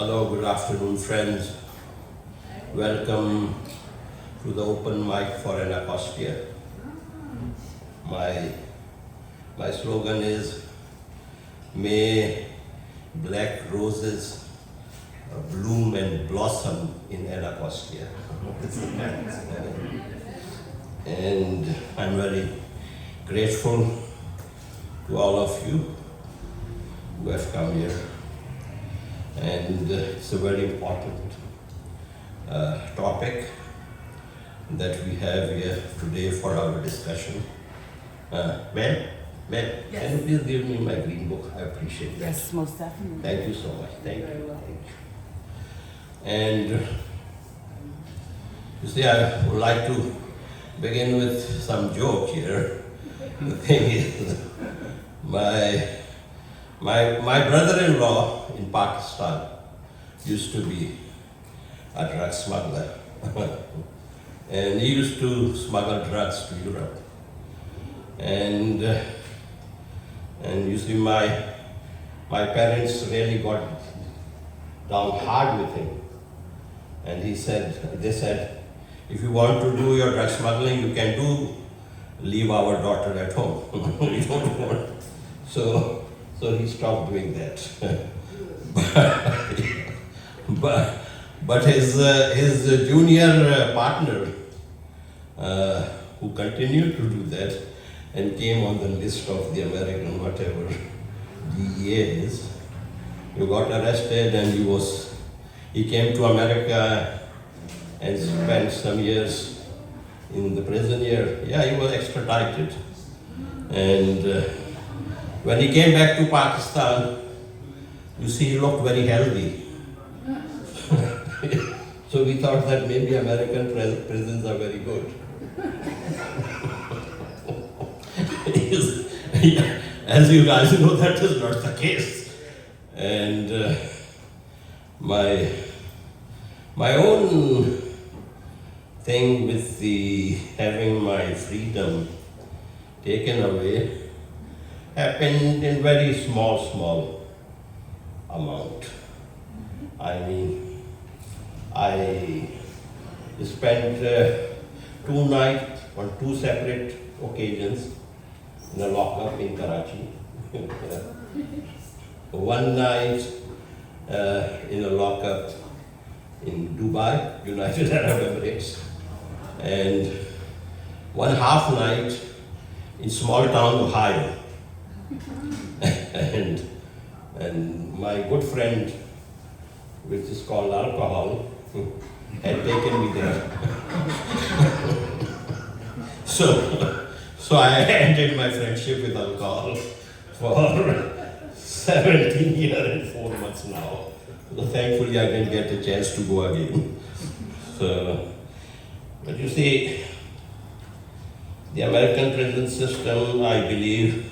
Hello, good afternoon, friends. Welcome to the open mic for Anacostia. My slogan is, may black roses bloom and blossom in Anacostia. And I'm very grateful to all of you who have come here. And it's a very important topic that we have here today for our discussion. Ma'am, Yes. can you please give me my green book? I appreciate that. Yes, most definitely. Thank you so much. Thank Very you. well. Thank you. And you see, I would like to begin with some joke here. The thing is, my brother-in-law in Pakistan used to be a drug smuggler. And he used to smuggle drugs to Europe. And you see, my parents really got down hard with him. And they said, if you want to do your drug smuggling, you can leave our daughter at home. We don't want. So he stopped doing that. But his junior partner, who continued to do that and came on the list of the American whatever DEA is, he got arrested and he came to America and spent some years in the prison here. Yeah, he was extradited. And when he came back to Pakistan, you see, he looked very healthy. So we thought that maybe American prisons are very good. As you guys know, that is not the case. And my own thing with having my freedom taken away happened in very small amount. I mean, I spent 2 nights on 2 separate occasions in a lockup in Karachi. One night in a lockup in Dubai, United Arab Emirates, and one half night in small town Ohio. and my good friend, which is called alcohol, had taken me there. So I ended my friendship with alcohol for 17 years and 4 months now. So thankfully I didn't get a chance to go again. But you see, the American prison system, I believe,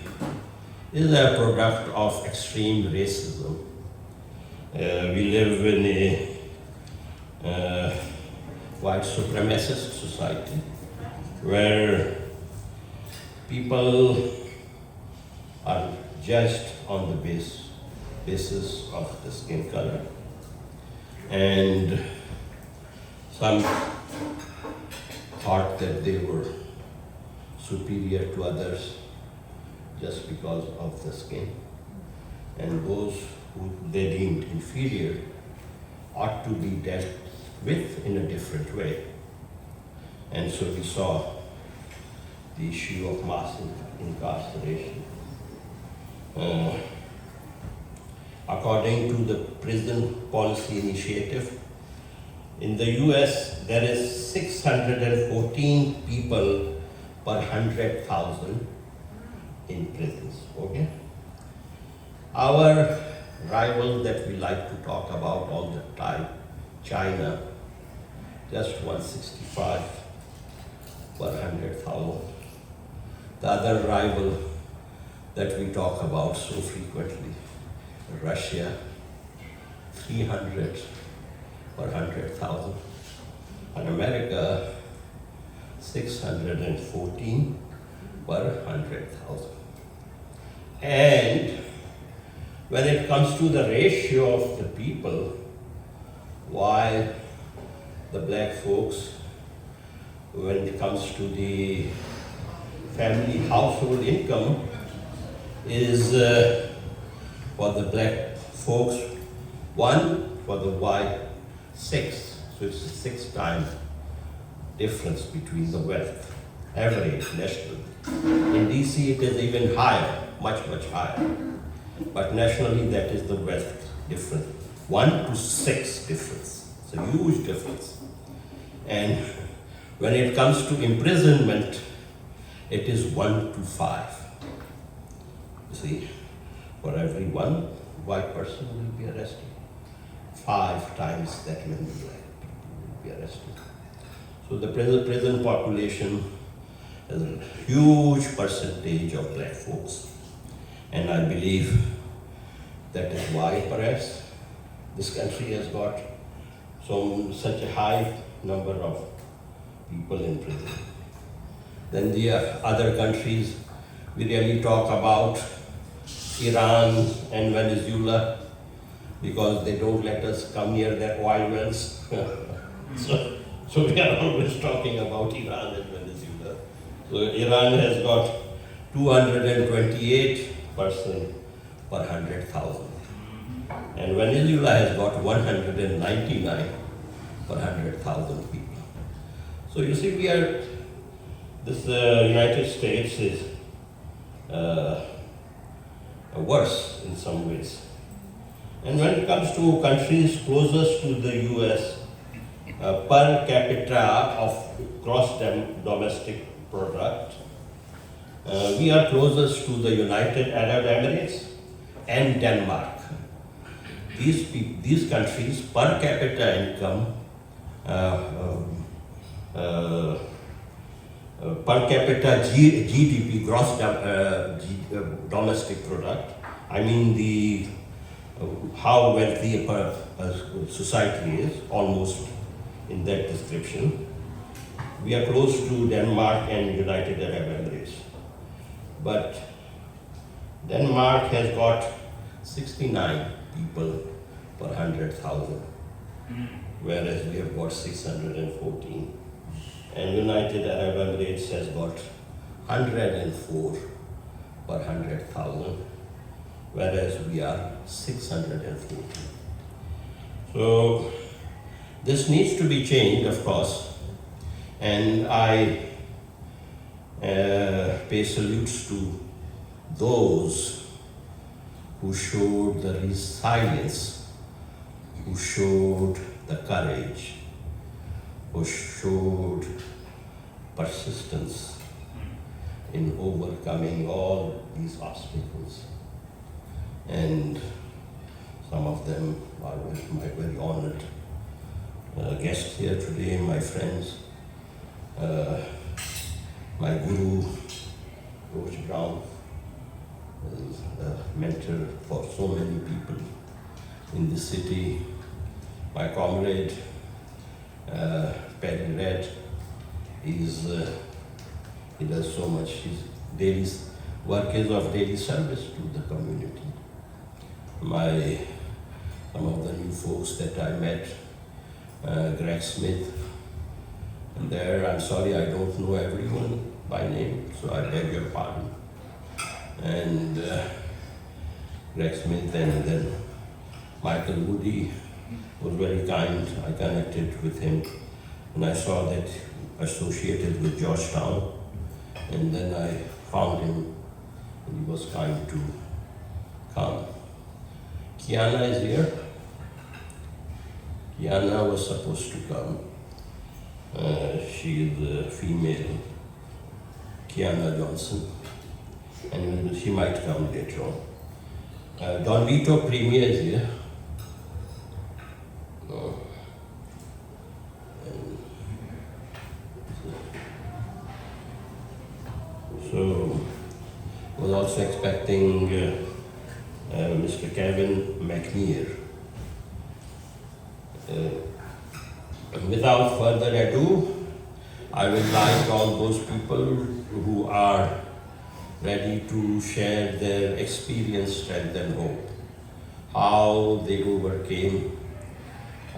is a product of extreme racism. We live in a white supremacist society where people are judged on the basis of the skin color. And some thought that they were superior to others just because of the skin. And those who they deemed inferior ought to be dealt with in a different way. And so we saw the issue of mass incarceration. According to the Prison Policy Initiative, in the US, there is 614 people per 100,000 in prisons, okay? Our rival that we like to talk about all the time, China, just 165 per 100,000. The other rival that we talk about so frequently, Russia, 300 per 100,000. And America, 614 per 100,000. And when it comes to the ratio of the people, why the black folks, when it comes to the family household income, is for the black folks 1, for the white 6. So it's a 6 times difference between the wealth, average national. In DC it is even higher, much higher. But nationally that is the wealth difference. 1 to 6 difference. It's a huge difference. And when it comes to imprisonment, it is 1 to 5. You see, for every 1 white person will be arrested, 5 times that many black people will be arrested. So the prison population has a huge percentage of black folks. And I believe that is why perhaps this country has got such a high number of people in prison. Then the other countries, we really talk about Iran and Venezuela because they don't let us come near their oil wells. so we are always talking about Iran and Venezuela. So Iran has got 228 person per 100,000. And Venezuela has got 199 per 100,000 people. So you see, this United States is worse in some ways. And when it comes to countries closest to the US, per capita of gross domestic product, we are closest to the United Arab Emirates and Denmark. These countries per capita income, per capita GDP, gross domestic product, I mean how wealthy a society is, almost in that description. We are close to Denmark and United Arab Emirates. But Denmark has got 69 people per 100,000, whereas we have got 614. And United Arab Emirates has got 104 per 100,000, whereas we are 614. So this needs to be changed, of course, and I pay salutes to those who showed the resilience, who showed the courage, who showed persistence in overcoming all these obstacles. And some of them are my very honored guests here today, my friends, my guru, Coach Brown, is a mentor for so many people in this city. My comrade, Perry Red, he does so much. His daily work is of daily service to the community. Some of the new folks that I met, Greg Smith, and there, I'm sorry I don't know everyone by name, so I beg your pardon. And Greg Smith, and then Michael Woody was very kind. I connected with him, and I saw that associated with Georgetown, and then I found him, and he was kind to come. Kiana is here. Kiana was supposed to come. She is a female, Kiana Johnson, and she might come later on. Don Vito Premier is here. So, was also expecting Mr. Kevin McNear. Without further ado, I would like all those people who are ready to share their experience, strength and hope, how they overcame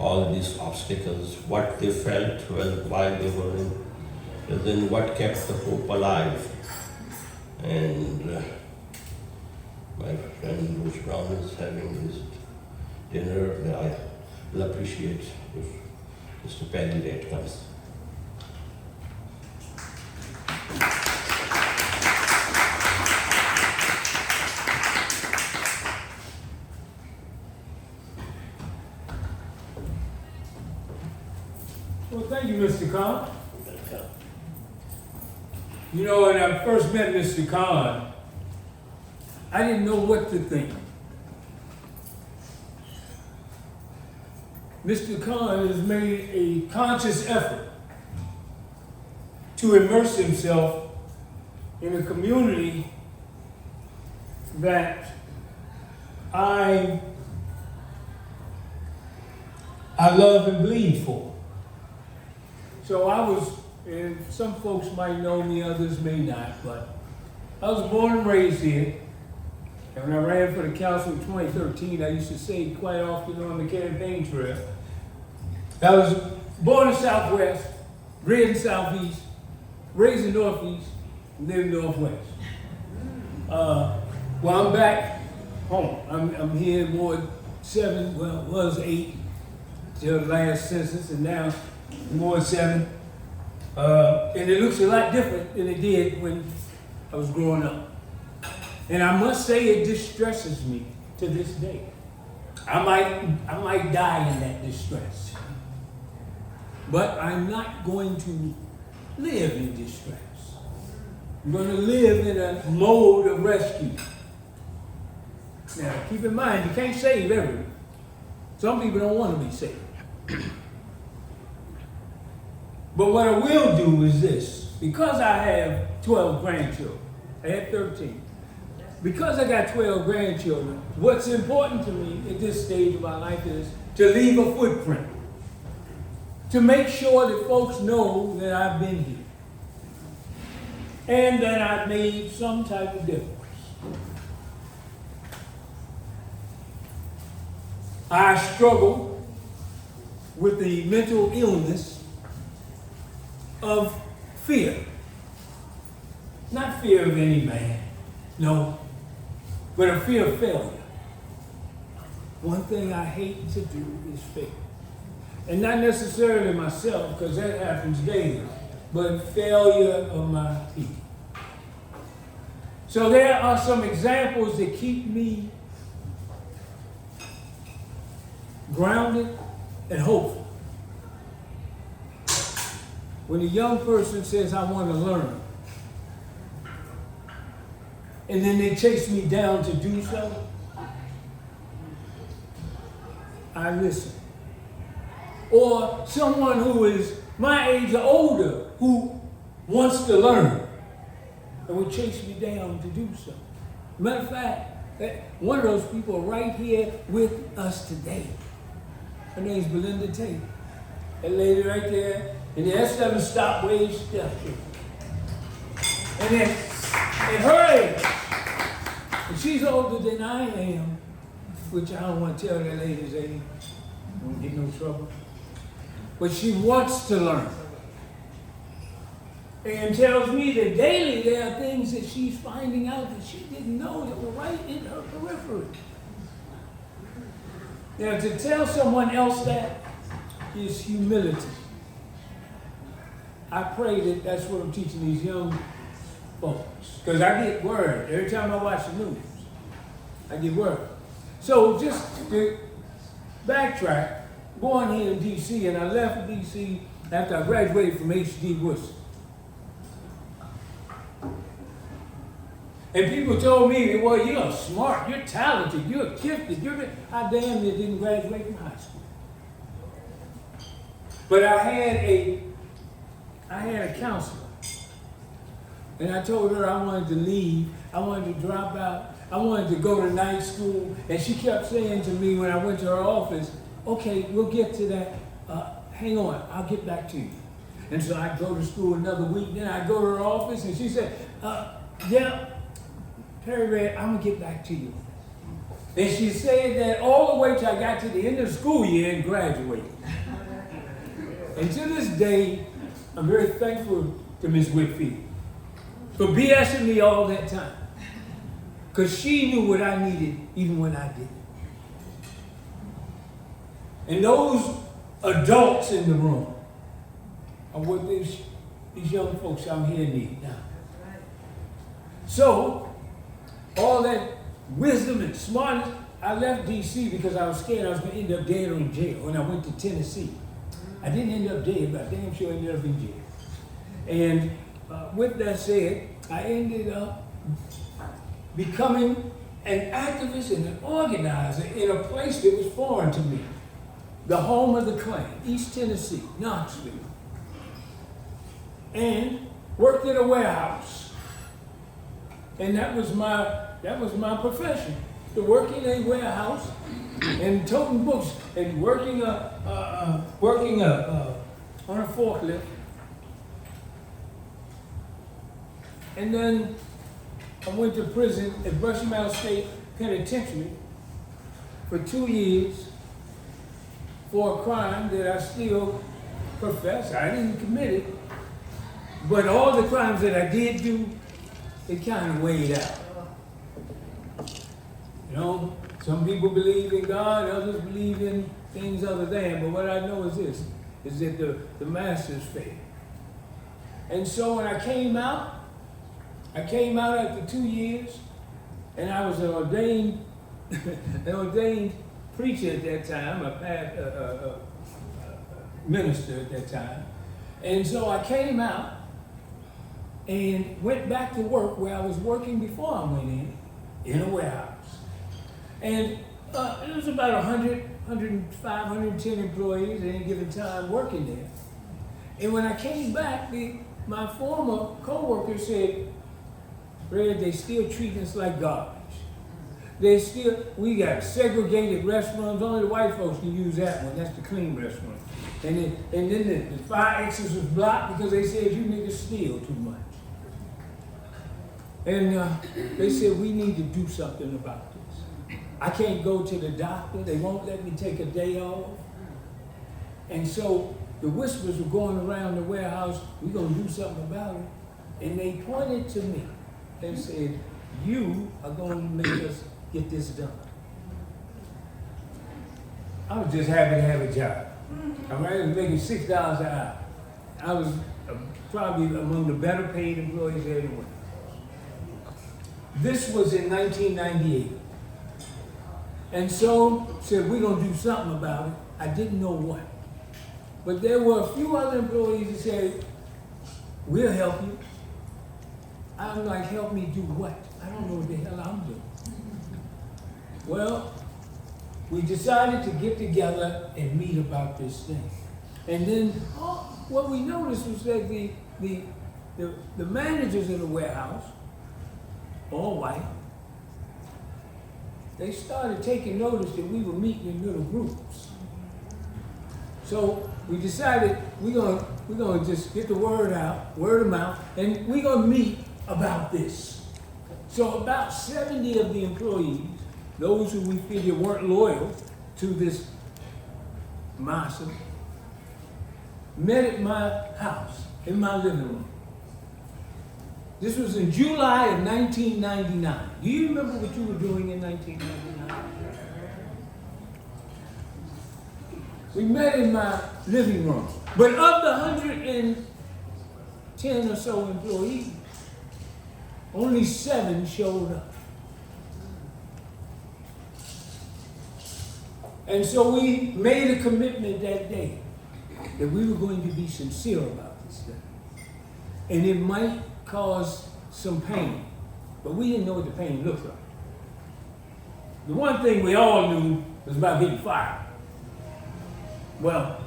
all these obstacles, what they felt while they were in prison, what kept the hope alive. And my friend Bruce Brown is having his dinner. I will appreciate if Mr. Paddy Late comes. Well, thank you, Mr. Khan. You know, when I first met Mr. Khan, I didn't know what to think. Mr. Khan has made a conscious effort to immerse himself in a community that I love and bleed for. So I was, and some folks might know me, others may not, but I was born and raised here. And when I ran for the council in 2013, I used to say quite often on the campaign trail, I was born in Southwest, raised in Southeast, raised in Northeast, and live in Northwest. Well, I'm back home. I'm here more 7, well, it was 8 till the last census, and now more 7. And it looks a lot different than it did when I was growing up. And I must say it distresses me to this day. I might die in that distress. But I'm not going to live in distress. I'm going to live in a mode of rescue. Now, keep in mind, you can't save everyone. Some people don't want to be saved. But what I will do is this. Because I have 12 grandchildren, I had 13. Because I got 12 grandchildren, what's important to me at this stage of my life is to leave a footprint. To make sure that folks know that I've been here. And that I've made some type of difference. I struggle with the mental illness of fear. Not fear of any man, no, but a fear of failure. One thing I hate to do is fail. And not necessarily myself, because that happens daily, but failure of my people. So there are some examples that keep me grounded and hopeful. When a young person says, I want to learn, and then they chase me down to do so, I listen. Or someone who is my age or older who wants to learn and will chase me down to do so. Matter of fact, one of those people right here with us today. Her name's Belinda Tate. That lady right there, and that's never stop where you step. And then at her age, and she's older than I am, which I don't want to tell that lady's age. I don't get no trouble. But she wants to learn. And tells me that daily there are things that she's finding out that she didn't know that were right in her periphery. Now, to tell someone else that is humility. I pray that that's what I'm teaching these young folks. Because I get word. Every time I watch the news, I get word. So just to backtrack, born here in D.C., and I left D.C. after I graduated from H.D. Worcester. And people told me, well, you're smart, you're talented, you're gifted, I damn near didn't graduate from high school. But I had a counselor. And I told her I wanted to leave, I wanted to drop out, I wanted to go to night school. And she kept saying to me when I went to her office, okay, we'll get to that. Hang on, I'll get back to you. And so I'd go to school another week, then I'd go to her office, and she said, yeah, Perry Red, I'm gonna get back to you. And she said that all the way till I got to the end of the school year and graduated. And to this day, I'm very thankful to Miss Whitfield for BSing me all that time. Because she knew what I needed even when I didn't. And those adults in the room are what these young folks out here need now. So, all that wisdom and smartness, I left D.C. because I was scared I was going to end up dead or in jail when I went to Tennessee. I didn't end up dead, but I damn sure ended up in jail. And with that said, I ended up becoming an activist and an organizer in a place that was foreign to me. The home of the Klan, East Tennessee, Knoxville. And worked in a warehouse. And that was my profession, to work in a warehouse and toting books and working on a forklift. And then I went to prison at Brushy State Penitentiary for 2 years for a crime that I still profess. I didn't commit it, but all the crimes that I did do, it kind of weighed out. You know, some people believe in God, others believe in things other than, but what I know is this, is that the masters fail. And so when I came out after 2 years, and I was an ordained preacher at that time, a minister at that time. And so I came out and went back to work where I was working before I went in a warehouse. And it was about 100, 105, 110 employees at any given time working there. And when I came back, my former co-worker said, Fred, they still treat us like garbage. We got segregated restaurants, only the white folks can use that one, that's the clean restaurant. And then the fire exits was blocked because they said you niggas steal too much. And they said we need to do something about this. I can't go to the doctor, they won't let me take a day off. And so the whispers were going around the warehouse, we're gonna do something about it. And they pointed to me and said, you are going to make us get this done. I was just happy to have a job. I was making $6 an hour. I was probably among the better paid employees there anyway. This was in 1998. And so said, we're going to do something about it. I didn't know what. But there were a few other employees that said, we'll help you. I'm like, help me do what? I don't know what the hell I'm doing. Well, we decided to get together and meet about this thing. And then what we noticed was that the managers in the warehouse, all white, they started taking notice that we were meeting in little groups. So we decided we're gonna just get the word out, word of mouth, and we're gonna meet about this. So about 70 of the employees, those who we figured weren't loyal to this massa, met at my house, in my living room. This was in July of 1999. Do you remember what you were doing in 1999? We met in my living room. But of the 110 or so employees, only 7 showed up. And so we made a commitment that day that we were going to be sincere about this thing. And it might cause some pain, but we didn't know what the pain looked like. The one thing we all knew was about getting fired. Well,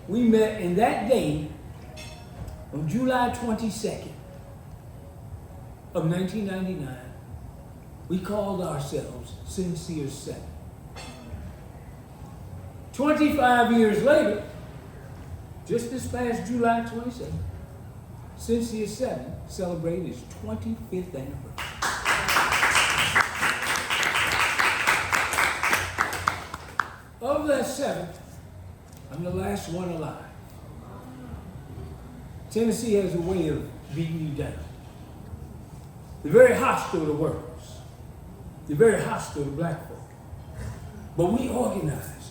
we met, and that day, on July 22nd of 1999, we called ourselves Sincere 7. 25 years later, just this past July 22nd, Sincere 7 celebrated its 25th anniversary. of that 7, I'm the last one alive. Tennessee has a way of beating you down. They're very hostile to workers. They're very hostile to black folk. But we organize.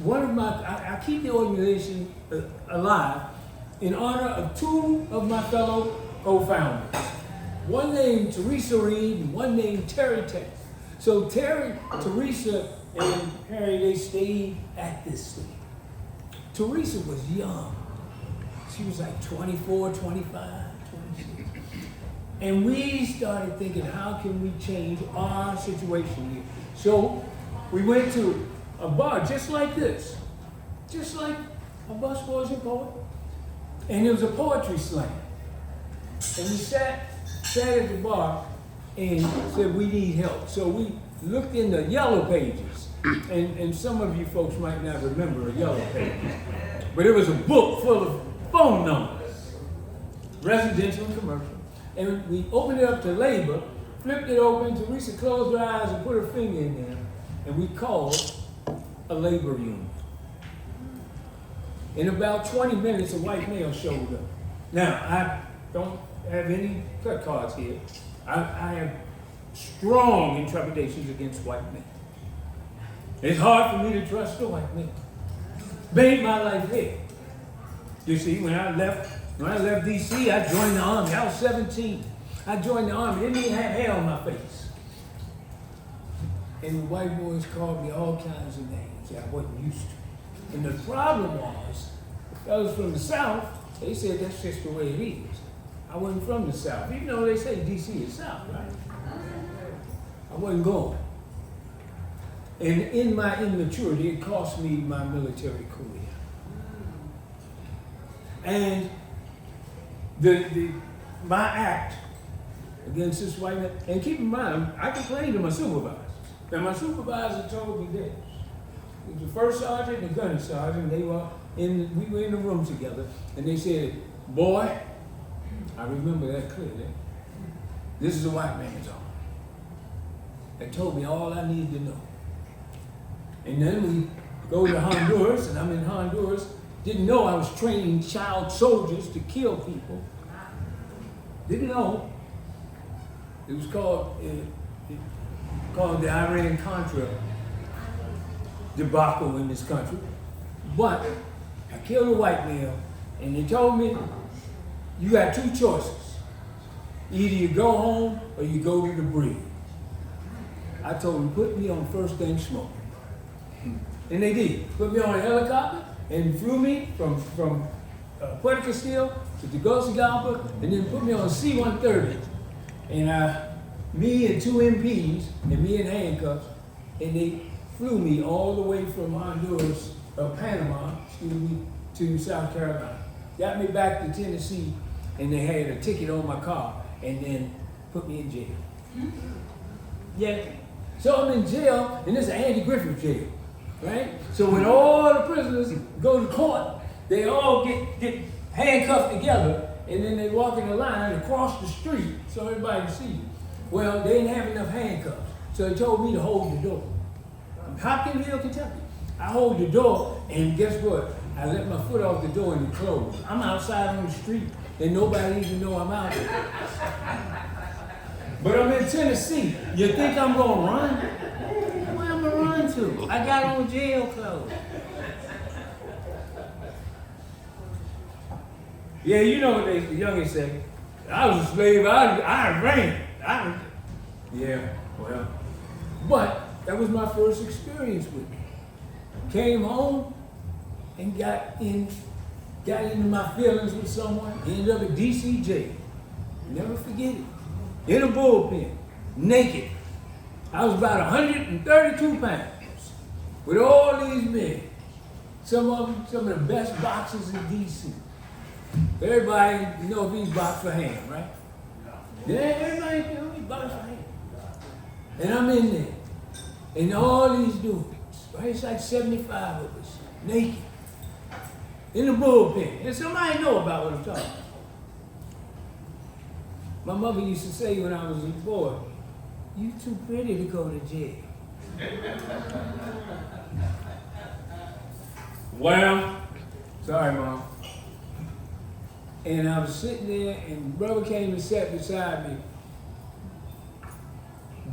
When I keep the organization alive in honor of 2 of my fellow co-founders. One named Teresa Reed and one named Terry Tate. So Teresa, and Harry, they stayed at this thing. Teresa was young. She was like 24, 25, 26. And we started thinking, how can we change our situation here? So we went to a bar just like this, just like a busboys and poet. And there was a poetry slam. And we sat at the bar and said, we need help. So we looked in the yellow pages. And some of you folks might not remember a yellow page. But it was a book full of phone numbers, residential and commercial. And we opened it up to labor, flipped it open, Teresa closed her eyes and put her finger in there, and we called a labor union. In about 20 minutes, a white male showed up. Now, I don't have any cut cards here. I have strong intrepidations against white men. It's hard for me to trust a white man. Made my life here. You see, when I left DC, I joined the Army. I was 17. I joined the Army. Didn't even have hair on my face. And the white boys called me all kinds of names that I wasn't used to. And the problem was, the fellas from the South, they said that's just the way it is. I wasn't from the South, even though they say DC is South, right? I wasn't going. And in my immaturity, it cost me my military career. And my act against this white man, and keep in mind, I complained to my supervisor. And my supervisor told me this. It was the first sergeant and the gunner sergeant, we were in the room together, and they said, boy, I remember that clearly, this is a white man's army. They told me all I needed to know. And then we go to Honduras, and I'm in Honduras. Didn't know I was training child soldiers to kill people. Didn't know. It was called the Iran-Contra debacle in this country. But I killed a white male, and they told me, you got 2 choices. Either you go home or you go to the bridge. I told them, put me on first thing smoke. And they did. Put me on a helicopter and flew me from Puerto Castillo to Tegucigalpa, and then put me on a C-130. And me and 2 MPs, and me in handcuffs, and they flew me all the way from Honduras, Panama, to South Carolina. Got me back to Tennessee, and they had a ticket on my car, and then put me in jail. Yeah. So I'm in jail, and this is Andy Griffith jail, right? So when all the prisoners go to court, they all get handcuffed together, and then they walk in the line across the street so everybody can see you. Well, they didn't have enough handcuffs, so they told me to hold the door. I'm Hopkinsville, Kentucky. I hold the door, and guess what? I let my foot off the door and it closed. I'm outside on the street, and nobody even know I'm out there. But I'm in Tennessee. You think I'm gonna run? Where am I gonna run to? I got on jail clothes. Yeah, you know what the youngest say. I was a slave, I ran. Yeah, well. But that was my first experience with it. Came home and got into my feelings with someone, ended up at DC jail. Never forget it. In a bullpen, naked. I was about 132 pounds with all these men. Some of the best boxers in DC. Everybody knows these box for hand, right? Yeah, everybody knows these box for hand. And I'm in there. And all these dudes, right? It's like 75 of us, naked. In the bullpen. And somebody know about what I'm talking about. My mother used to say when I was a boy, you too pretty to go to jail. Well, sorry, Mom. And I was sitting there, and brother came and sat beside me.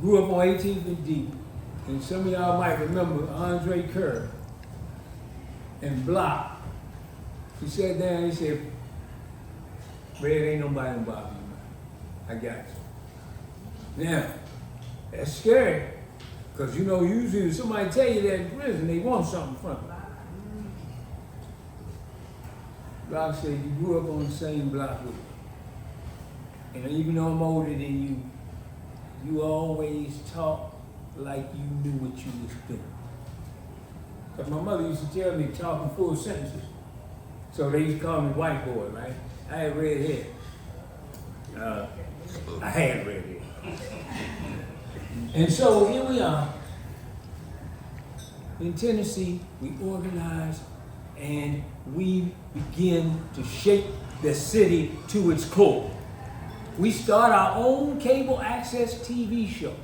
Grew up on 18th and D. And some of y'all might remember Andre Kerr and Block. He sat down and he said, Red, ain't nobody gonna bother you, man. I got you. Now, that's scary. Because you know, usually if somebody tell you that in prison, they want something from you. Block said, you grew up on the same block with me. And even though I'm older than you, you always talk like you knew what you was doing. Because my mother used to tell me talk in full sentences. So they used to call me white boy, right? I had red hair. I had red hair. And so here we are. In Tennessee, we organize and we begin to shape the city to its core. We start our own cable access TV show.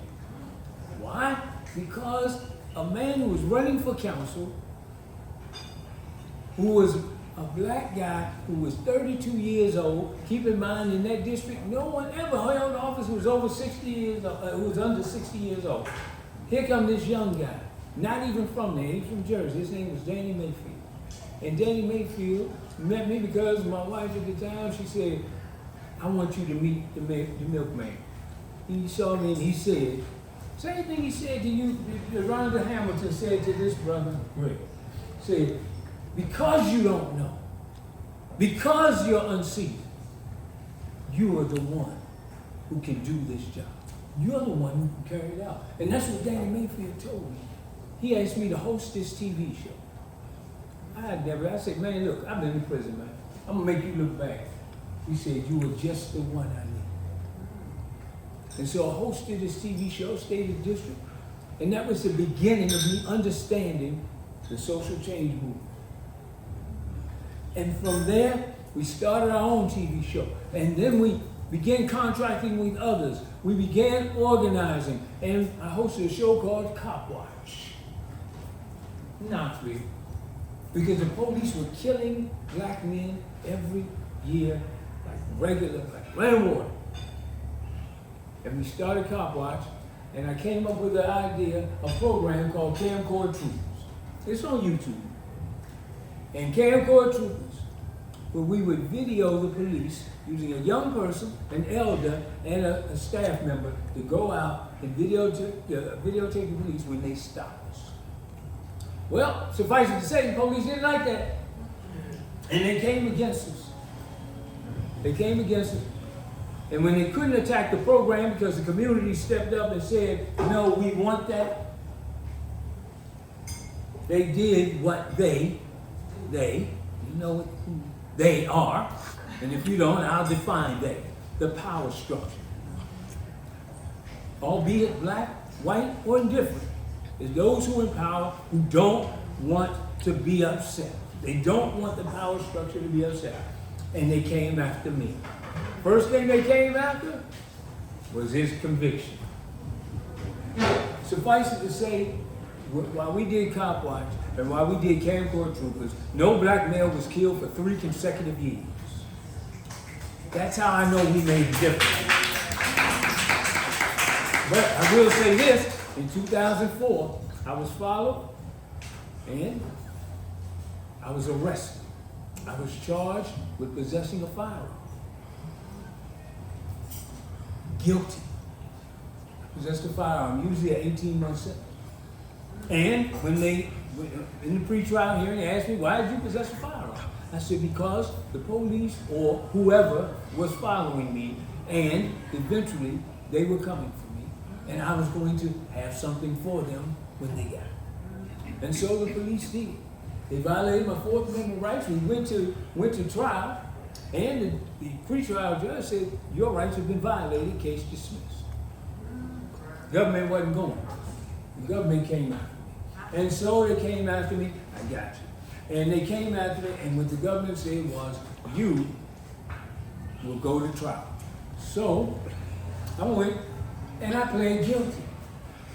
Why? Because a man who was running for council, who was a black guy who was 32 years old, keep in mind in that district, no one ever held office who was over 60 years old, who was under 60 years old. Here come this young guy, not even from there, he's from Jersey. His name was Danny Mayfield. And Danny Mayfield met me because my wife at the time, she said, I want you to meet the milkman. He saw me and he said, same thing he said to you, Rhonda Hamilton said to this brother, Greg. Said, because you don't know, because you're unseasoned, you are the one who can do this job. You're the one who can carry it out. And that's what Danny Mayfield told me. He asked me to host this TV show. I said, man, look, I've been in prison, man. I'm gonna make you look bad. He said, you were just the one I needed. And so I hosted this TV show, State of the District, and that was the beginning of me understanding the social change movement. And from there, we started our own TV show. And then we began contracting with others. We began organizing, and I hosted a show called Cop Watch. Knoxville. Because the police were killing black men every year, like rain water. And we started Cop Watch, and I came up with the idea, a program called Camcorder Troopers. It's on YouTube. And Camcorder Troopers, where we would video the police using a young person, an elder, and a staff member to go out and videotape the police when they stop us. Well, suffice it to say, the police didn't like that. And they came against us. They came against us. And when they couldn't attack the program because the community stepped up and said, no, we want that, they did what they, you know who they are, and if you don't, I'll define they, the power structure. Albeit black, white, or indifferent, is those who in power who don't want to be upset. They don't want the power structure to be upset. And they came after me. First thing they came after was his conviction. Suffice it to say, while we did Cop Watch and while we did Camcorder Troopers, no black male was killed for 3 consecutive years. That's how I know we made a difference. But I will say this, in 2004, I was followed and I was arrested. I was charged with possessing a firearm. Guilty. Possessed a firearm, usually an 18-month sentence. And when they, in the pre-trial hearing, they asked me, why did you possess a firearm? I said, because the police or whoever was following me, and eventually they were coming for me, and I was going to have something for them when they got it. And so the police did. They violated my Fourth Amendment rights. We went to trial, and the pre-trial judge said, your rights have been violated, case dismissed. Government wasn't going. The government came after me. And so they came after me, I got you. And they came after me, and what the government said was, you will go to trial. So I went, and I pled guilty.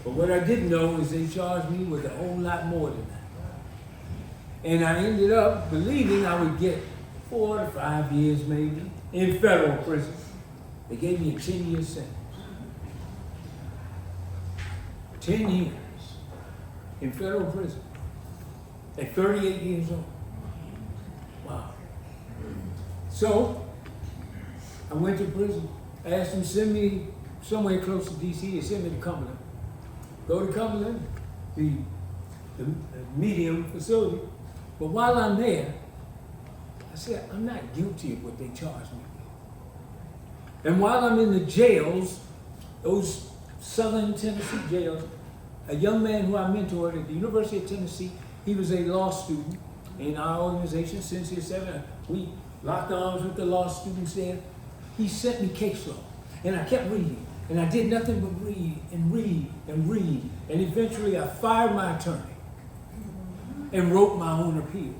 But what I didn't know is they charged me with a whole lot more than that. And I ended up believing I would get 4 to 5 years maybe in federal prison. They gave me a 10-year sentence. 10 years in federal prison at 38 years old. Wow. So I went to prison. I asked them to send me somewhere close to D.C. They sent me to Cumberland. Go to Cumberland, the medium facility. But while I'm there, I said, I'm not guilty of what they charged me with. And while I'm in the jails, those southern Tennessee jails, a young man who I mentored at the University of Tennessee, he was a law student in our organization since his 7. We locked arms with the law students there. He sent me case law, and I kept reading. And I did nothing but read and read and read. And eventually I fired my attorney and wrote my own appeal.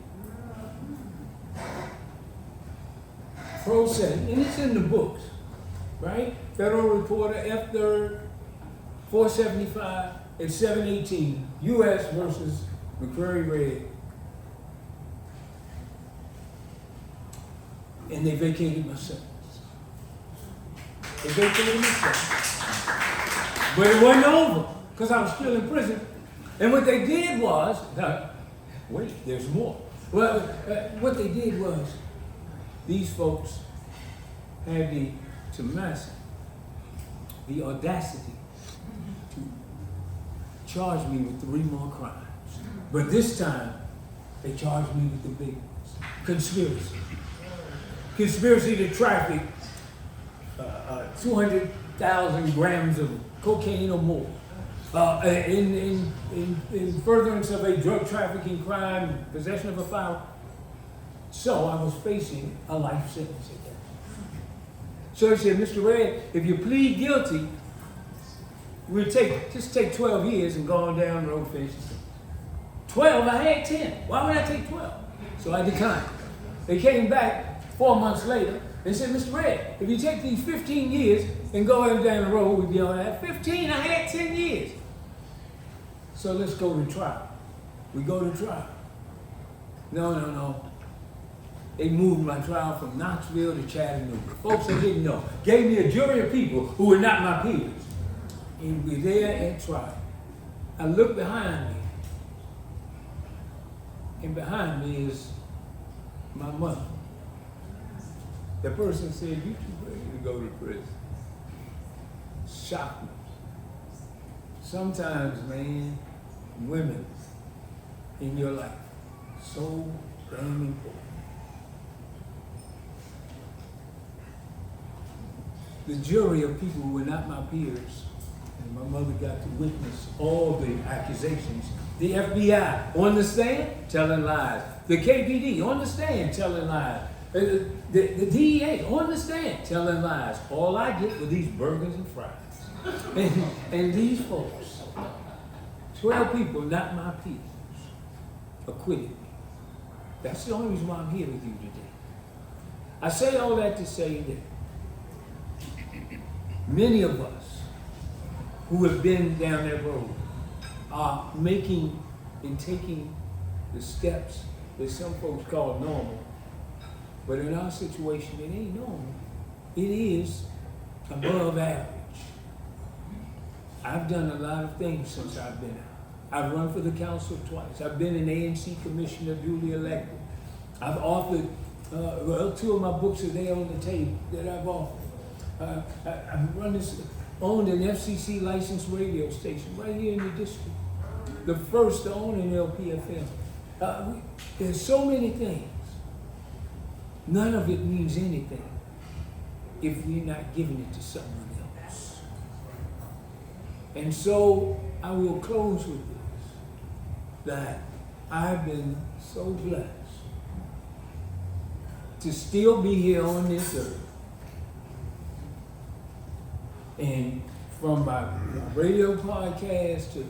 Pro se, and it's in the books, right? Federal Reporter, F3rd, 475 and 718, U.S. versus McCreary Red. And they vacated my sentence. They vacated my sentence. But it wasn't over, because I was still in prison. And what they did was, wait, there's more. Well, what they did was, these folks had the tenacity, the audacity to charge me with 3 more crimes. But this time, they charged me with the big ones. Conspiracy. Conspiracy to traffic 200,000 grams of cocaine or more. In furtherance of a drug trafficking crime, possession of a firearm. So I was facing a life sentence at that. So they said, Mr. Red, if you plead guilty, we'll just take 12 years and go on down the road and finish it. 12, I had 10. Why would I take 12? So I declined. They came back 4 months later and said, Mr. Red, if you take these 15 years and go on down the road, we'd be on that. 15, I had 10 years. So let's go to trial. We go to trial. No. They moved my trial from Knoxville to Chattanooga. Folks I didn't know. Gave me a jury of people who were not my peers. And we're there at trial. I look behind me. And behind me is my mother. The person said, you too ready to go to prison. Shocked me. Sometimes, man, women in your life, so damn important. The jury of people who were not my peers, and my mother got to witness all the accusations. The FBI on the stand, telling lies. The KPD on the stand, telling lies. The DEA on the stand, telling lies. All I get were these burgers and fries. And these folks, 12 people, not my peers, acquitted me. That's the only reason why I'm here with you today. I say all that to say that many of us who have been down that road are making and taking the steps that some folks call normal. But in our situation, it ain't normal. It is above average. I've done a lot of things since I've been out. I've run for the council twice. I've been an ANC commissioner duly elected. I've authored, 2 of my books are there on the table that I've authored. I've owned an FCC licensed radio station right here in the district. The first to own an LPFM. There's so many things. None of it means anything if we're not giving it to someone else. And so I will close with this, that I've been so blessed to still be here on this earth. And from my radio podcast to